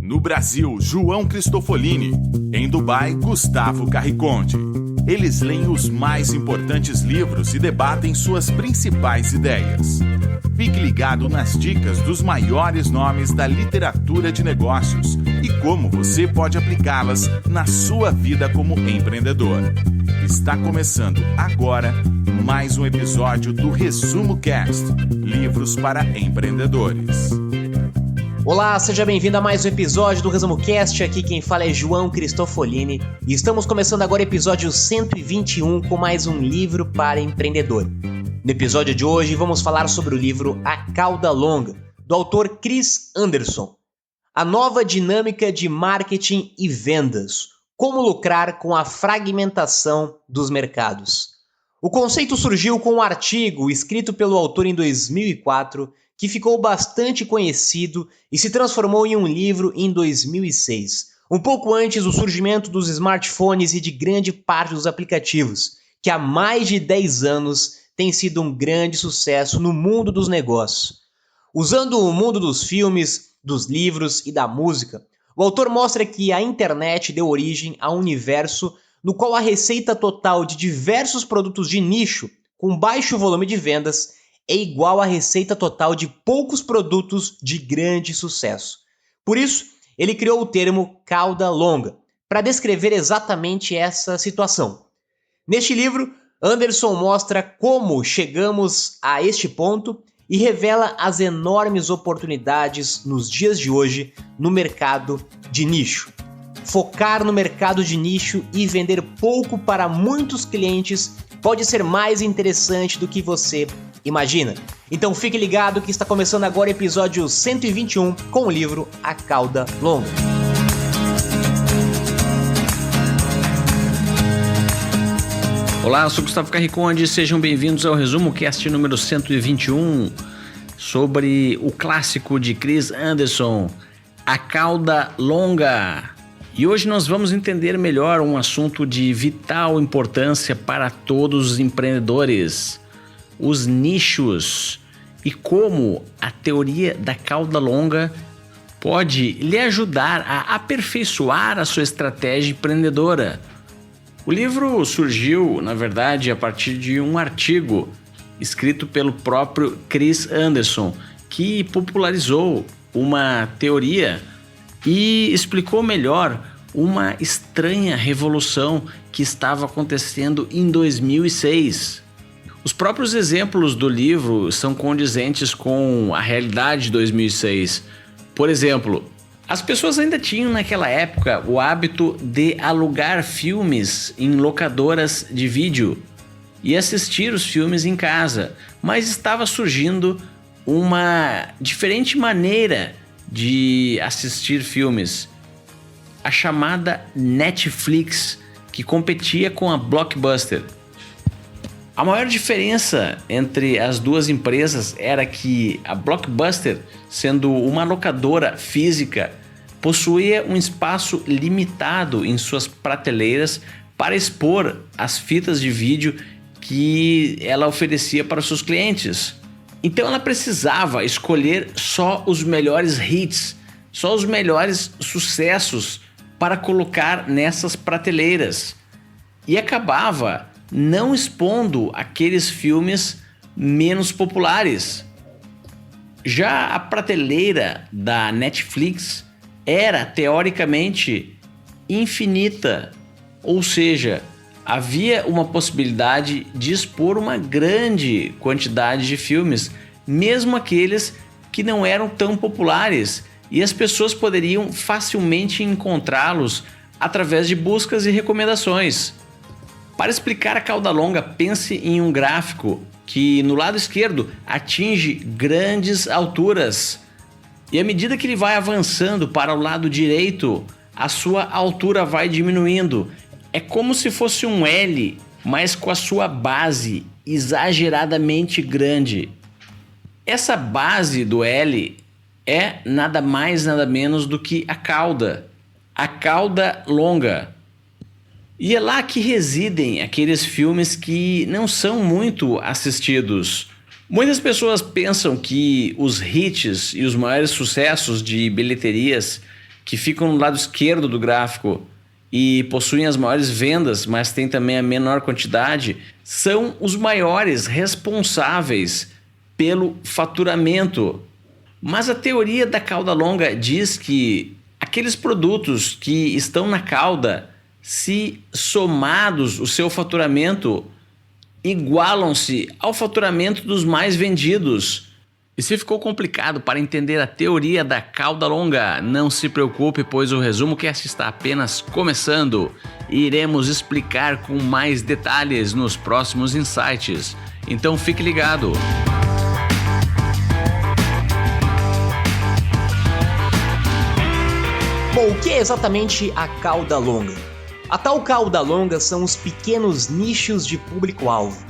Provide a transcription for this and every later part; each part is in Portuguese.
No Brasil, João Cristofolini. Em Dubai, Gustavo Carriconde. Eles leem os mais importantes livros e debatem suas principais ideias. Fique ligado nas dicas dos maiores nomes da literatura de negócios e como você pode aplicá-las na sua vida como empreendedor. Está começando agora mais um episódio do Resumo Cast, livros para empreendedores. Olá, seja bem-vindo a mais um episódio do Resumo Cast. Aqui quem fala é João Cristofolini e estamos começando agora o episódio 121 com mais um livro para empreendedor. No episódio de hoje vamos falar sobre o livro A Cauda Longa, do autor Chris Anderson. A nova dinâmica de marketing e vendas. Como lucrar com a fragmentação dos mercados. O conceito surgiu com um artigo escrito pelo autor em 2004, que ficou bastante conhecido e se transformou em um livro em 2006, um pouco antes do surgimento dos smartphones e de grande parte dos aplicativos, que há mais de 10 anos tem sido um grande sucesso no mundo dos negócios. Usando o mundo dos filmes, dos livros e da música, o autor mostra que a internet deu origem a um universo no qual a receita total de diversos produtos de nicho com baixo volume de vendas é igual à receita total de poucos produtos de grande sucesso. Por isso, ele criou o termo cauda longa, para descrever exatamente essa situação. Neste livro, Anderson mostra como chegamos a este ponto e revela as enormes oportunidades nos dias de hoje no mercado de nicho. Focar no mercado de nicho e vender pouco para muitos clientes pode ser mais interessante do que você imagina. Então fique ligado que está começando agora o episódio 121 com o livro A Cauda Longa. Olá, eu sou Gustavo Carriconde, sejam bem-vindos ao Resumo Cast número 121 sobre o clássico de Chris Anderson, A Cauda Longa. E hoje nós vamos entender melhor um assunto de vital importância para todos os empreendedores, os nichos e como a teoria da cauda longa pode lhe ajudar a aperfeiçoar a sua estratégia empreendedora. O livro surgiu, na verdade, a partir de um artigo escrito pelo próprio Chris Anderson, que popularizou uma teoria e explicou melhor uma estranha revolução que estava acontecendo em 2006. Os próprios exemplos do livro são condizentes com a realidade de 2006. Por exemplo, as pessoas ainda tinham naquela época o hábito de alugar filmes em locadoras de vídeo e assistir os filmes em casa, mas estava surgindo uma diferente maneira de assistir filmes, a chamada Netflix, que competia com a Blockbuster. A maior diferença entre as duas empresas era que a Blockbuster, sendo uma locadora física, possuía um espaço limitado em suas prateleiras para expor as fitas de vídeo que ela oferecia para os seus clientes. Então ela precisava escolher só os melhores hits, só os melhores sucessos para colocar nessas prateleiras e acabava não expondo aqueles filmes menos populares. Já a prateleira da Netflix era teoricamente infinita, ou seja, havia uma possibilidade de expor uma grande quantidade de filmes, mesmo aqueles que não eram tão populares, e as pessoas poderiam facilmente encontrá-los através de buscas e recomendações. Para explicar a cauda longa, pense em um gráfico que no lado esquerdo atinge grandes alturas e à medida que ele vai avançando para o lado direito, a sua altura vai diminuindo. É como se fosse um L, mas com a sua base exageradamente grande. Essa base do L é nada mais nada menos do que a cauda longa. E é lá que residem aqueles filmes que não são muito assistidos. Muitas pessoas pensam que os hits e os maiores sucessos de bilheterias que ficam no lado esquerdo do gráfico e possuem as maiores vendas, mas têm também a menor quantidade, são os maiores responsáveis pelo faturamento. Mas a teoria da cauda longa diz que aqueles produtos que estão na cauda, se somados o seu faturamento, igualam-se ao faturamento dos mais vendidos. E se ficou complicado para entender a teoria da cauda longa, não se preocupe, pois o Resumo Cast está apenas começando e iremos explicar com mais detalhes nos próximos insights. Então fique ligado! Bom, o que é exatamente a cauda longa? A tal cauda longa são os pequenos nichos de público-alvo.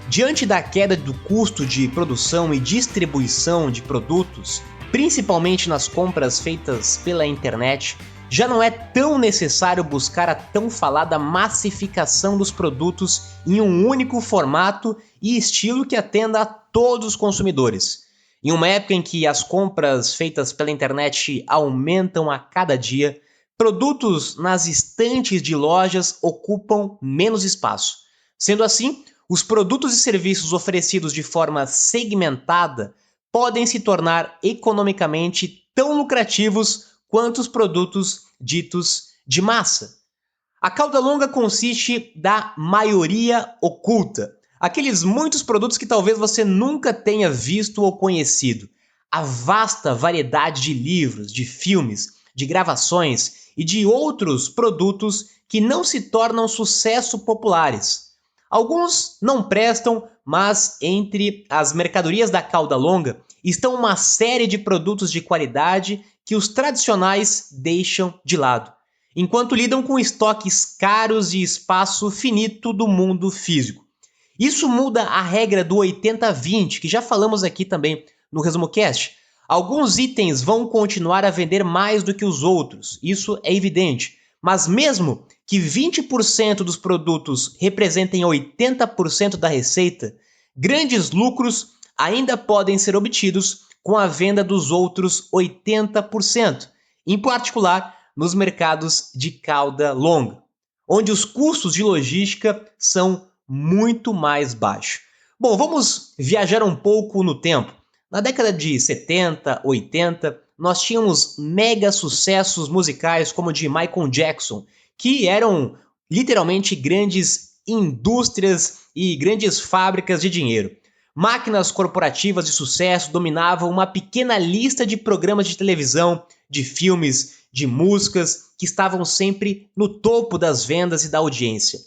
Diante da queda do custo de produção e distribuição de produtos, principalmente nas compras feitas pela internet, já não é tão necessário buscar a tão falada massificação dos produtos em um único formato e estilo que atenda a todos os consumidores. Em uma época em que as compras feitas pela internet aumentam a cada dia, produtos nas estantes de lojas ocupam menos espaço. Sendo assim, os produtos e serviços oferecidos de forma segmentada podem se tornar economicamente tão lucrativos quanto os produtos ditos de massa. A cauda longa consiste da maioria oculta, aqueles muitos produtos que talvez você nunca tenha visto ou conhecido. A vasta variedade de livros, de filmes, de gravações e de outros produtos que não se tornam sucesso populares. Alguns não prestam, mas entre as mercadorias da cauda longa estão uma série de produtos de qualidade que os tradicionais deixam de lado, enquanto lidam com estoques caros e espaço finito do mundo físico. Isso muda a regra do 80-20, que já falamos aqui também no Resumo Cast. Alguns itens vão continuar a vender mais do que os outros, isso é evidente. Mas mesmo que 20% dos produtos representem 80% da receita, grandes lucros ainda podem ser obtidos com a venda dos outros 80%, em particular nos mercados de cauda longa, onde os custos de logística são muito mais baixos. Bom, vamos viajar um pouco no tempo. Na década de 70, 80, nós tínhamos mega sucessos musicais como o de Michael Jackson, que eram literalmente grandes indústrias e grandes fábricas de dinheiro. Máquinas corporativas de sucesso dominavam uma pequena lista de programas de televisão, de filmes, de músicas que estavam sempre no topo das vendas e da audiência.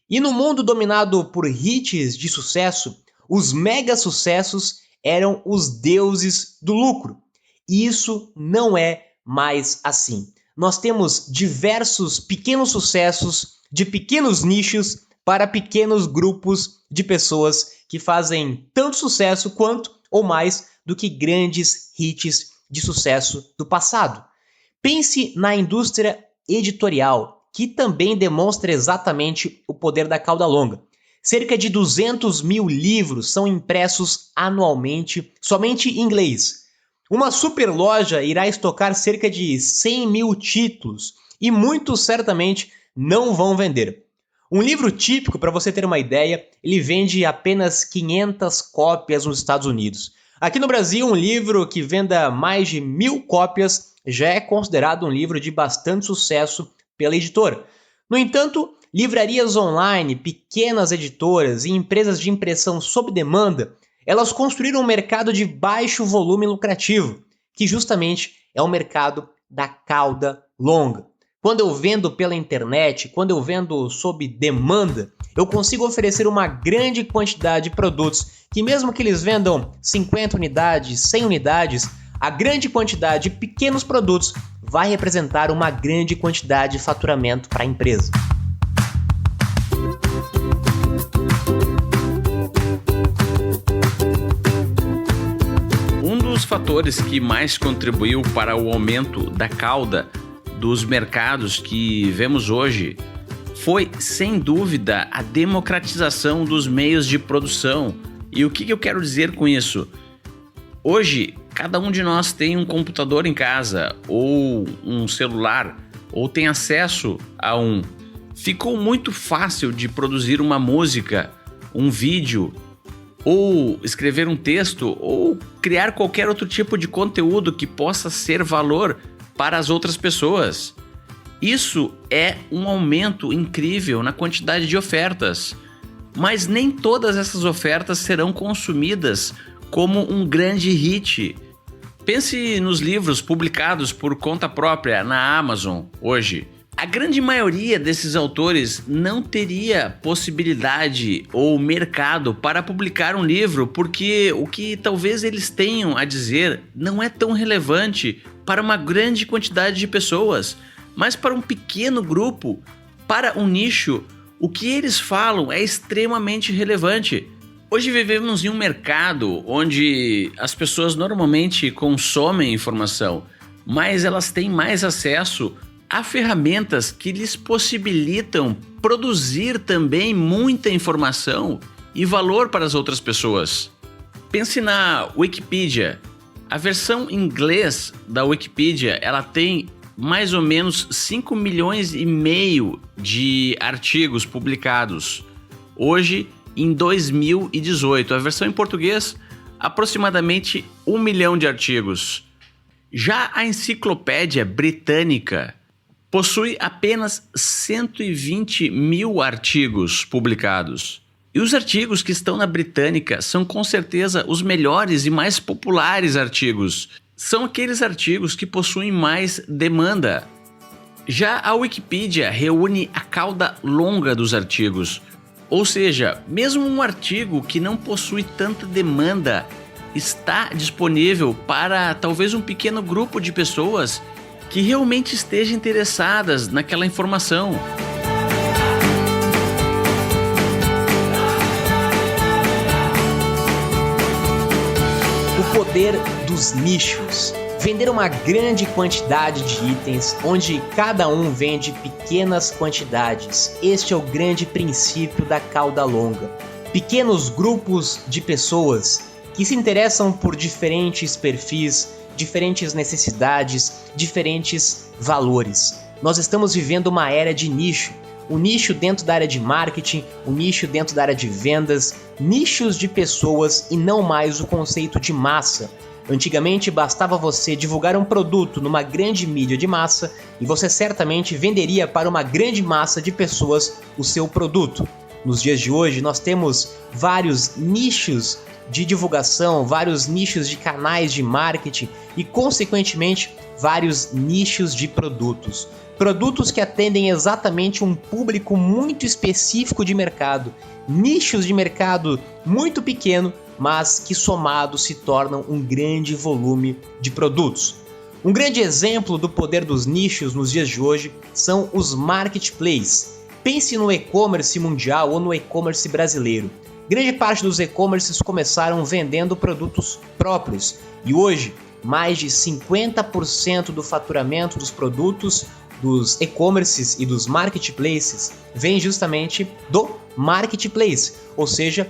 E no mundo dominado por hits de sucesso, os mega sucessos eram os deuses do lucro. E isso não é mais assim. Nós temos diversos pequenos sucessos de pequenos nichos para pequenos grupos de pessoas que fazem tanto sucesso quanto ou mais do que grandes hits de sucesso do passado. Pense na indústria editorial, que também demonstra exatamente o poder da cauda longa. Cerca de 200 mil livros são impressos anualmente somente em inglês. Uma super loja irá estocar cerca de 100 mil títulos e muitos certamente não vão vender. Um livro típico, para você ter uma ideia, ele vende apenas 500 cópias nos Estados Unidos. Aqui no Brasil, um livro que venda mais de 1.000 cópias já é considerado um livro de bastante sucesso pela editora. No entanto, livrarias online, pequenas editoras e empresas de impressão sob demanda, elas construíram um mercado de baixo volume lucrativo, que justamente é o mercado da cauda longa. Quando eu vendo pela internet, quando eu vendo sob demanda, eu consigo oferecer uma grande quantidade de produtos que mesmo que eles vendam 50 unidades, 100 unidades, a grande quantidade de pequenos produtos vai representar uma grande quantidade de faturamento para a empresa. Um dos fatores que mais contribuiu para o aumento da cauda dos mercados que vemos hoje foi, sem dúvida, a democratização dos meios de produção. E o que eu quero dizer com isso? Hoje, cada um de nós tem um computador em casa, ou um celular, ou tem acesso a um. Ficou muito fácil de produzir uma música, um vídeo, ou escrever um texto, ou criar qualquer outro tipo de conteúdo que possa ser valor para as outras pessoas. Isso é um aumento incrível na quantidade de ofertas, mas nem todas essas ofertas serão consumidas como um grande hit. Pense nos livros publicados por conta própria na Amazon hoje. A grande maioria desses autores não teria possibilidade ou mercado para publicar um livro, porque o que talvez eles tenham a dizer não é tão relevante para uma grande quantidade de pessoas, mas para um pequeno grupo, para um nicho, o que eles falam é extremamente relevante. Hoje vivemos em um mercado onde as pessoas normalmente consomem informação, mas elas têm mais acesso a ferramentas que lhes possibilitam produzir também muita informação e valor para as outras pessoas. Pense na Wikipedia. A versão em inglês da Wikipedia, ela tem mais ou menos 5,5 milhões de artigos publicados. Hoje, em 2018, a versão em português, aproximadamente 1 milhão de artigos. Já a Enciclopédia Britânica possui apenas 120 mil artigos publicados. E os artigos que estão na Britânica são com certeza os melhores e mais populares artigos. São aqueles artigos que possuem mais demanda. Já a Wikipedia reúne a cauda longa dos artigos. Ou seja, mesmo um artigo que não possui tanta demanda está disponível para talvez um pequeno grupo de pessoas que realmente estejam interessadas naquela informação. O poder dos nichos. Vender uma grande quantidade de itens, onde cada um vende pequenas quantidades. Este é o grande princípio da cauda longa. Pequenos grupos de pessoas que se interessam por diferentes perfis, diferentes necessidades, diferentes valores. Nós estamos vivendo uma era de nicho. O nicho dentro da área de marketing, o nicho dentro da área de vendas, nichos de pessoas e não mais o conceito de massa. Antigamente bastava você divulgar um produto numa grande mídia de massa e você certamente venderia para uma grande massa de pessoas o seu produto. Nos dias de hoje nós temos vários nichos de divulgação, vários nichos de canais de marketing e, consequentemente, vários nichos de produtos. Produtos que atendem exatamente um público muito específico de mercado, nichos de mercado muito pequeno, mas que somados se tornam um grande volume de produtos. Um grande exemplo do poder dos nichos nos dias de hoje são os marketplaces. Pense no e-commerce mundial ou no e-commerce brasileiro. Grande parte dos e-commerces começaram vendendo produtos próprios e hoje mais de 50% do faturamento dos produtos dos e-commerces e dos marketplaces vem justamente do marketplace, ou seja,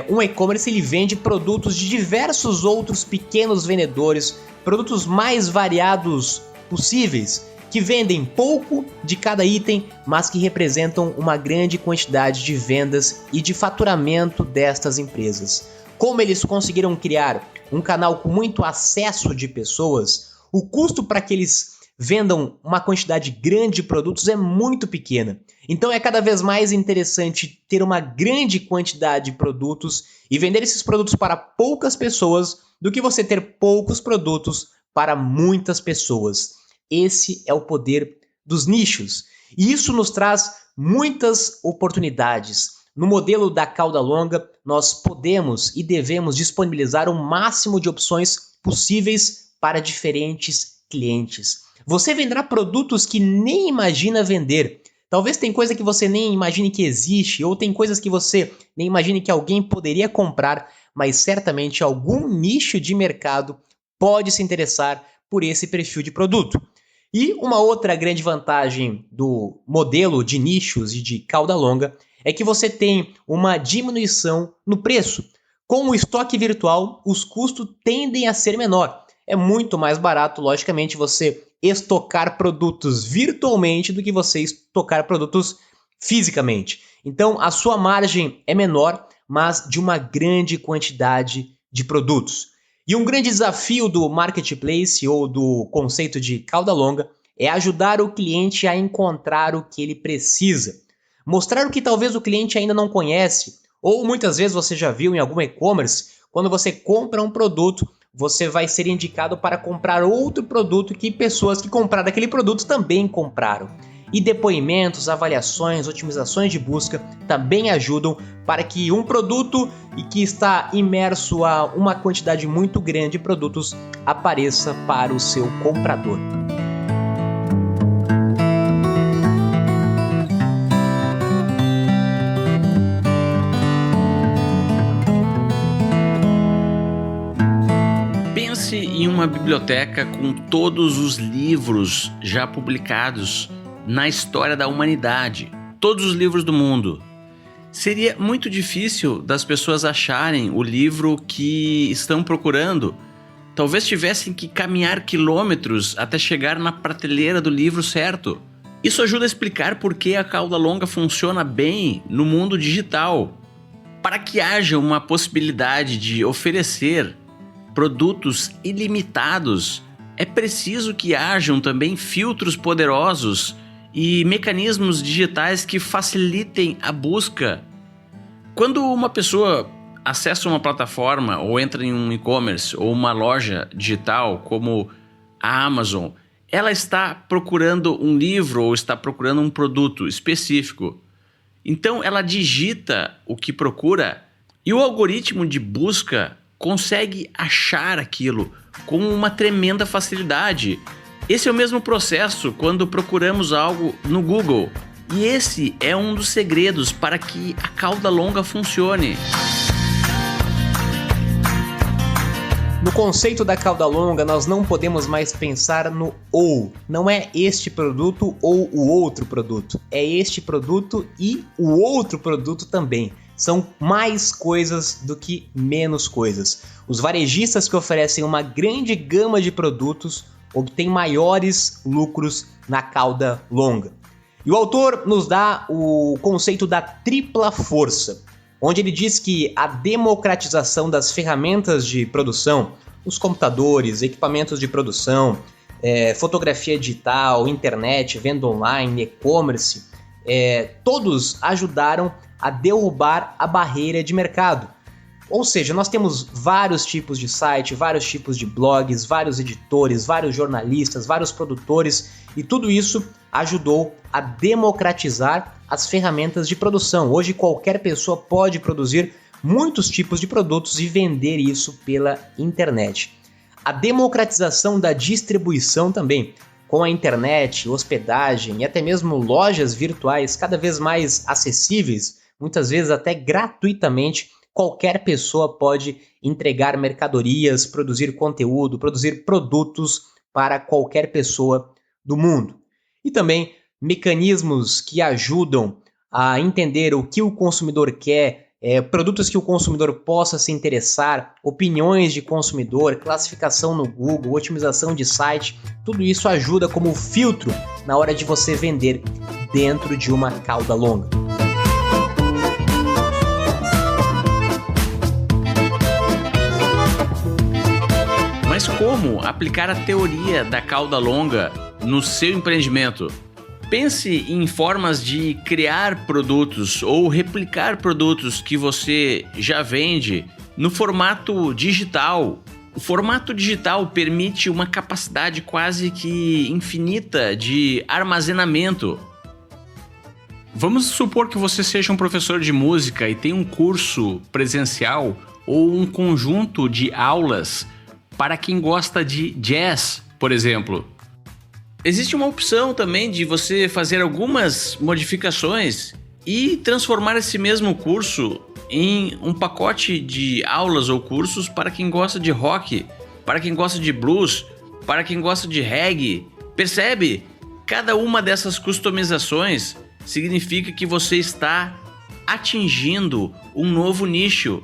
um e-commerce ele vende produtos de diversos outros pequenos vendedores, produtos mais variados possíveis, que vendem pouco de cada item, mas que representam uma grande quantidade de vendas e de faturamento destas empresas. Como eles conseguiram criar um canal com muito acesso de pessoas, o custo para que eles vendam uma quantidade grande de produtos é muito pequena. Então é cada vez mais interessante ter uma grande quantidade de produtos e vender esses produtos para poucas pessoas do que você ter poucos produtos para muitas pessoas. Esse é o poder dos nichos. E isso nos traz muitas oportunidades. No modelo da cauda longa, nós podemos e devemos disponibilizar o máximo de opções possíveis para diferentes clientes. Você venderá produtos que nem imagina vender. Talvez tem coisa que você nem imagine que existe, ou tem coisas que você nem imagine que alguém poderia comprar, mas certamente algum nicho de mercado pode se interessar por esse perfil de produto. E uma outra grande vantagem do modelo de nichos e de cauda longa é que você tem uma diminuição no preço. Com o estoque virtual, os custos tendem a ser menor. É muito mais barato, logicamente, você estocar produtos virtualmente do que você estocar produtos fisicamente. Então, a sua margem é menor, mas de uma grande quantidade de produtos. E um grande desafio do marketplace ou do conceito de cauda longa é ajudar o cliente a encontrar o que ele precisa. Mostrar o que talvez o cliente ainda não conhece, ou muitas vezes você já viu em algum e-commerce, quando você compra um produto, você vai ser indicado para comprar outro produto que pessoas que compraram aquele produto também compraram. E depoimentos, avaliações, otimizações de busca também ajudam para que um produto e que está imerso a uma quantidade muito grande de produtos apareça para o seu comprador. Pense em uma biblioteca com todos os livros já publicados na história da humanidade, todos os livros do mundo. Seria muito difícil das pessoas acharem o livro que estão procurando. Talvez tivessem que caminhar quilômetros até chegar na prateleira do livro certo. Isso ajuda a explicar por que a cauda longa funciona bem no mundo digital. Para que haja uma possibilidade de oferecer produtos ilimitados, é preciso que hajam também filtros poderosos e mecanismos digitais que facilitem a busca. Quando uma pessoa acessa uma plataforma ou entra em um e-commerce ou uma loja digital como a Amazon, ela está procurando um livro ou está procurando um produto específico. Então ela digita o que procura e o algoritmo de busca consegue achar aquilo com uma tremenda facilidade. Esse é o mesmo processo quando procuramos algo no Google. E esse é um dos segredos para que a cauda longa funcione. No conceito da cauda longa, nós não podemos mais pensar no ou. Não é este produto ou o outro produto. É este produto e o outro produto também. São mais coisas do que menos coisas. Os varejistas que oferecem uma grande gama de produtos obtêm maiores lucros na cauda longa. E o autor nos dá o conceito da tripla força, onde ele diz que a democratização das ferramentas de produção, os computadores, equipamentos de produção, fotografia digital, internet, venda online, e-commerce, todos ajudaram a derrubar a barreira de mercado. Ou seja, nós temos vários tipos de site, vários tipos de blogs, vários editores, vários jornalistas, vários produtores, e tudo isso ajudou a democratizar as ferramentas de produção. Hoje qualquer pessoa pode produzir muitos tipos de produtos e vender isso pela internet. A democratização da distribuição também, com a internet, hospedagem e até mesmo lojas virtuais cada vez mais acessíveis, muitas vezes até gratuitamente. Qualquer pessoa pode entregar mercadorias, produzir conteúdo, produzir produtos para qualquer pessoa do mundo. E também mecanismos que ajudam a entender o que o consumidor quer, produtos que o consumidor possa se interessar, opiniões de consumidor, classificação no Google, otimização de site, tudo isso ajuda como filtro na hora de você vender dentro de uma cauda longa. Mas como aplicar a teoria da cauda longa no seu empreendimento? Pense em formas de criar produtos ou replicar produtos que você já vende no formato digital. O formato digital permite uma capacidade quase que infinita de armazenamento. Vamos supor que você seja um professor de música e tem um curso presencial ou um conjunto de aulas para quem gosta de jazz, por exemplo. Existe uma opção também de você fazer algumas modificações e transformar esse mesmo curso em um pacote de aulas ou cursos para quem gosta de rock, para quem gosta de blues, para quem gosta de reggae. Percebe? Cada uma dessas customizações significa que você está atingindo um novo nicho.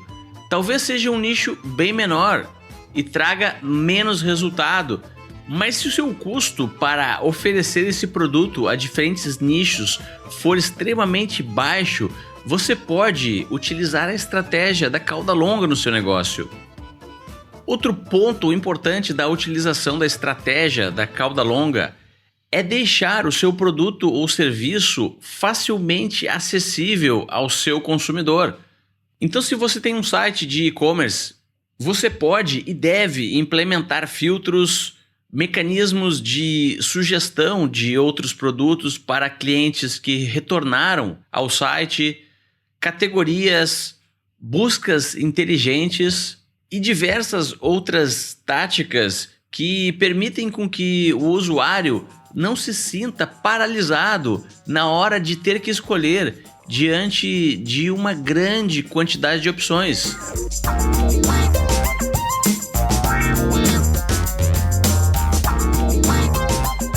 talvez seja um nicho bem menor e traga menos resultado, mas se o seu custo para oferecer esse produto a diferentes nichos for extremamente baixo, você pode utilizar a estratégia da cauda longa no seu negócio. Outro ponto importante da utilização da estratégia da cauda longa é deixar o seu produto ou serviço facilmente acessível ao seu consumidor. Então, se você tem um site de e-commerce, você pode e deve implementar filtros, mecanismos de sugestão de outros produtos para clientes que retornaram ao site, categorias, buscas inteligentes e diversas outras táticas que permitem com que o usuário não se sinta paralisado na hora de ter que escolher diante de uma grande quantidade de opções.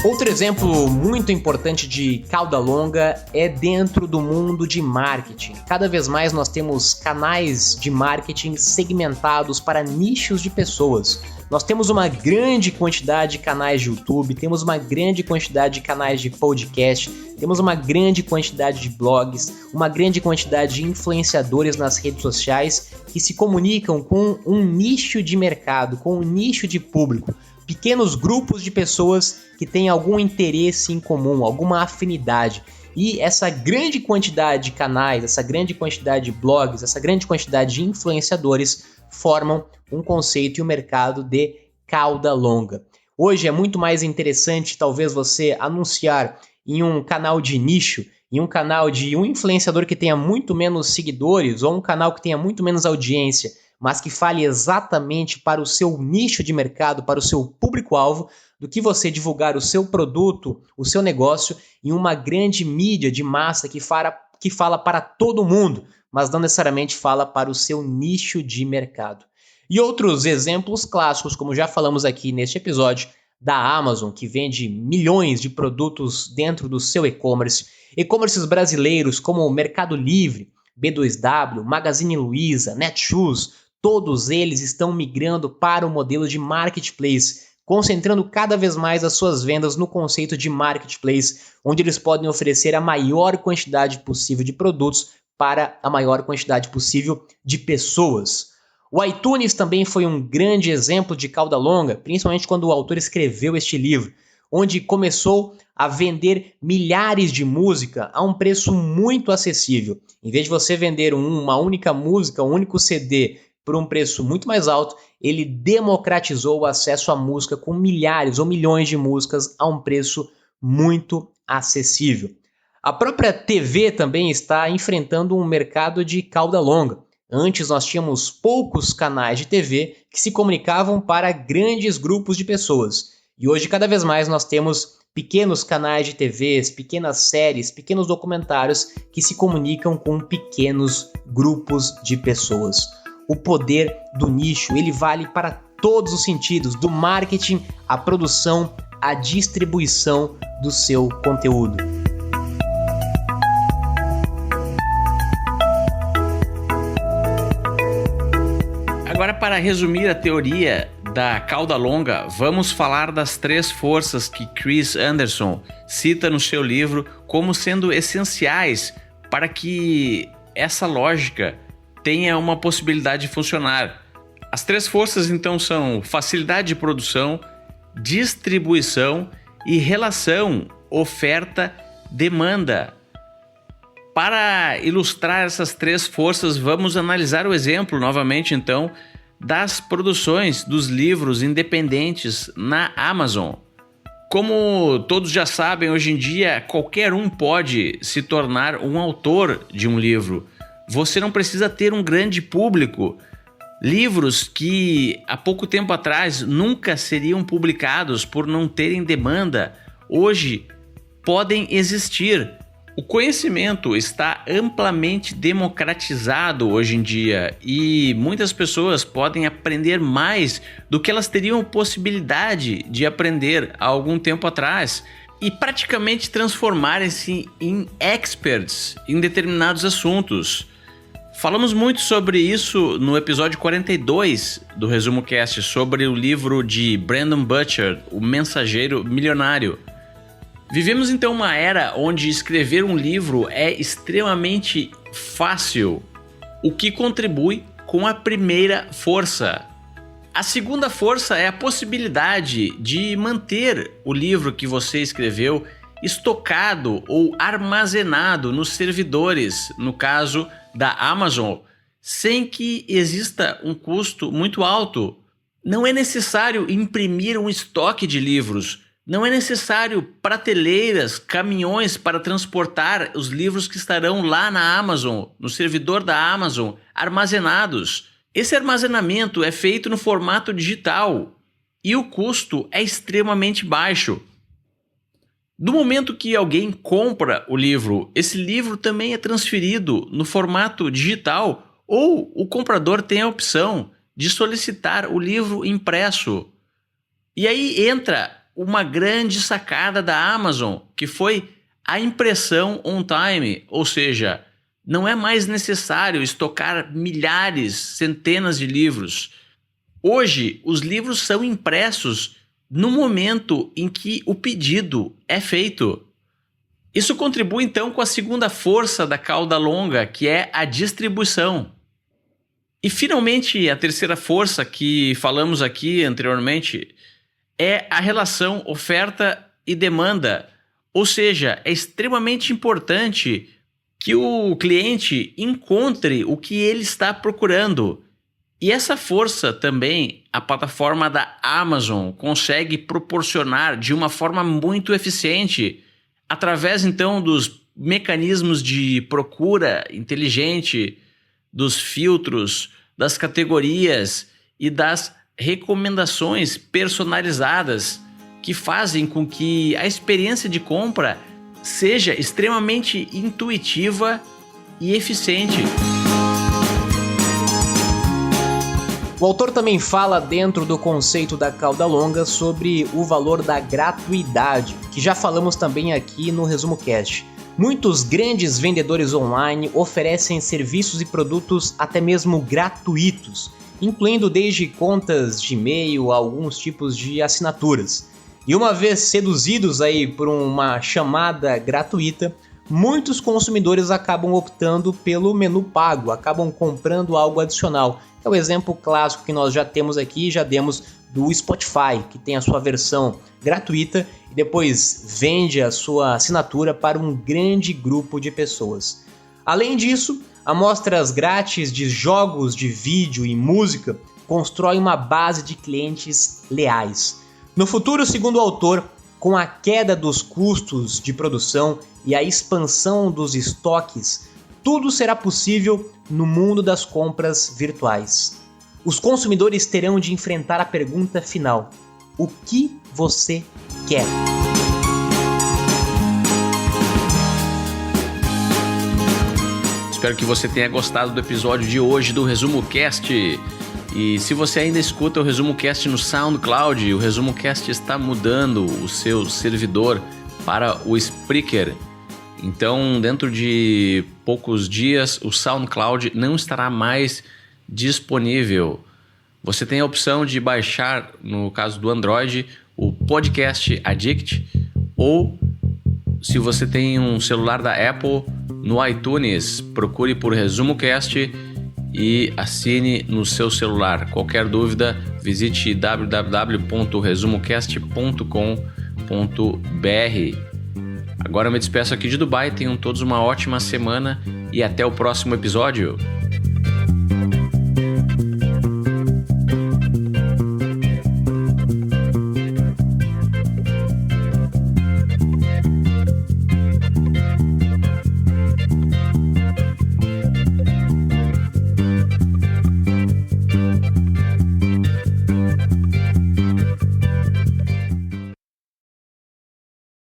Outro exemplo muito importante de cauda longa é dentro do mundo de marketing. Cada vez mais nós temos canais de marketing segmentados para nichos de pessoas. Nós temos uma grande quantidade de canais de YouTube, temos uma grande quantidade de canais de podcast, temos uma grande quantidade de blogs, uma grande quantidade de influenciadores nas redes sociais que se comunicam com um nicho de mercado, com um nicho de público. Pequenos grupos de pessoas que têm algum interesse em comum, alguma afinidade. E essa grande quantidade de canais, essa grande quantidade de blogs, essa grande quantidade de influenciadores formam um conceito e um mercado de cauda longa. Hoje é muito mais interessante talvez você anunciar em um canal de nicho, em um canal de um influenciador que tenha muito menos seguidores ou um canal que tenha muito menos audiência, mas que fale exatamente para o seu nicho de mercado, para o seu público-alvo, do que você divulgar o seu produto, o seu negócio em uma grande mídia de massa que fala para todo mundo, mas não necessariamente fala para o seu nicho de mercado. E outros exemplos clássicos, como já falamos aqui neste episódio, da Amazon, que vende milhões de produtos dentro do seu e-commerce, e-commerces brasileiros como o Mercado Livre, B2W, Magazine Luiza, Netshoes, todos eles estão migrando para o modelo de marketplace, concentrando cada vez mais as suas vendas no conceito de marketplace, onde eles podem oferecer a maior quantidade possível de produtos para a maior quantidade possível de pessoas. O iTunes também foi um grande exemplo de cauda longa, principalmente quando o autor escreveu este livro, onde começou a vender milhares de música a um preço muito acessível. Em vez de você vender uma única música, um único CD, por um preço muito mais alto, ele democratizou o acesso à música com milhares ou milhões de músicas a um preço muito acessível. A própria TV também está enfrentando um mercado de cauda longa. Antes nós tínhamos poucos canais de TV que se comunicavam para grandes grupos de pessoas. E hoje cada vez mais nós temos pequenos canais de TVs, pequenas séries, pequenos documentários que se comunicam com pequenos grupos de pessoas. O poder do nicho, ele vale para todos os sentidos, do marketing, à produção, à distribuição do seu conteúdo. Agora, para resumir a teoria da cauda longa, vamos falar das 3 forças que Chris Anderson cita no seu livro como sendo essenciais para que essa lógica tenha uma possibilidade de funcionar. As 3 forças então são facilidade de produção, distribuição e relação oferta-demanda. Para ilustrar essas 3 forças, vamos analisar o exemplo novamente então das produções dos livros independentes na Amazon. Como todos já sabem, hoje em dia qualquer um pode se tornar um autor de um livro. Você não precisa ter um grande público. Livros que há pouco tempo atrás nunca seriam publicados por não terem demanda, hoje podem existir. O conhecimento está amplamente democratizado hoje em dia e muitas pessoas podem aprender mais do que elas teriam possibilidade de aprender há algum tempo atrás e praticamente transformarem-se em experts em determinados assuntos. Falamos muito sobre isso no episódio 42 do Resumo Cast, sobre o livro de Brandon Butcher, O Mensageiro Milionário. Vivemos então uma era onde escrever um livro é extremamente fácil, o que contribui com a primeira força. A segunda força é a possibilidade de manter o livro que você escreveu estocado ou armazenado nos servidores, no caso da Amazon, sem que exista um custo muito alto. Não é necessário imprimir um estoque de livros, não é necessário prateleiras, caminhões para transportar os livros que estarão lá na Amazon, no servidor da Amazon, armazenados. Esse armazenamento é feito no formato digital e o custo é extremamente baixo. Do momento que alguém compra o livro, esse livro também é transferido no formato digital ou o comprador tem a opção de solicitar o livro impresso. E aí entra uma grande sacada da Amazon, que foi a impressão on time, ou seja, não é mais necessário estocar milhares, centenas de livros. Hoje, os livros são impressos no momento em que o pedido é feito. Isso contribui então com a segunda força da cauda longa, que é a distribuição. E finalmente, a terceira força que falamos aqui anteriormente é a relação oferta e demanda. Ou seja, é extremamente importante que o cliente encontre o que ele está procurando. E essa força também a plataforma da Amazon consegue proporcionar de uma forma muito eficiente, através então dos mecanismos de procura inteligente, dos filtros, das categorias e das recomendações personalizadas que fazem com que a experiência de compra seja extremamente intuitiva e eficiente. O autor também fala dentro do conceito da cauda longa sobre o valor da gratuidade, que já falamos também aqui no Resumo Cast. Muitos grandes vendedores online oferecem serviços e produtos até mesmo gratuitos, incluindo desde contas de e-mail a alguns tipos de assinaturas. E uma vez seduzidos aí por uma chamada gratuita, muitos consumidores acabam optando pelo menu pago, acabam comprando algo adicional. É o exemplo clássico que nós já temos aqui, já demos do Spotify, que tem a sua versão gratuita e depois vende a sua assinatura para um grande grupo de pessoas. Além disso, amostras grátis de jogos de vídeo e música constroem uma base de clientes leais. No futuro, segundo o autor, com a queda dos custos de produção e a expansão dos estoques, tudo será possível no mundo das compras virtuais. Os consumidores terão de enfrentar a pergunta final: o que você quer? Espero que você tenha gostado do episódio de hoje do Resumo Cast. E se você ainda escuta o Resumo Cast no SoundCloud, o Resumo Cast está mudando o seu servidor para o Spreaker. Então, dentro de poucos dias, o SoundCloud não estará mais disponível. Você tem a opção de baixar, no caso do Android, o Podcast Addict, ou se você tem um celular da Apple, no iTunes, procure por Resumo Cast e assine no seu celular. Qualquer dúvida, visite www.resumocast.com.br. Agora eu me despeço aqui de Dubai, tenham todos uma ótima semana e até o próximo episódio.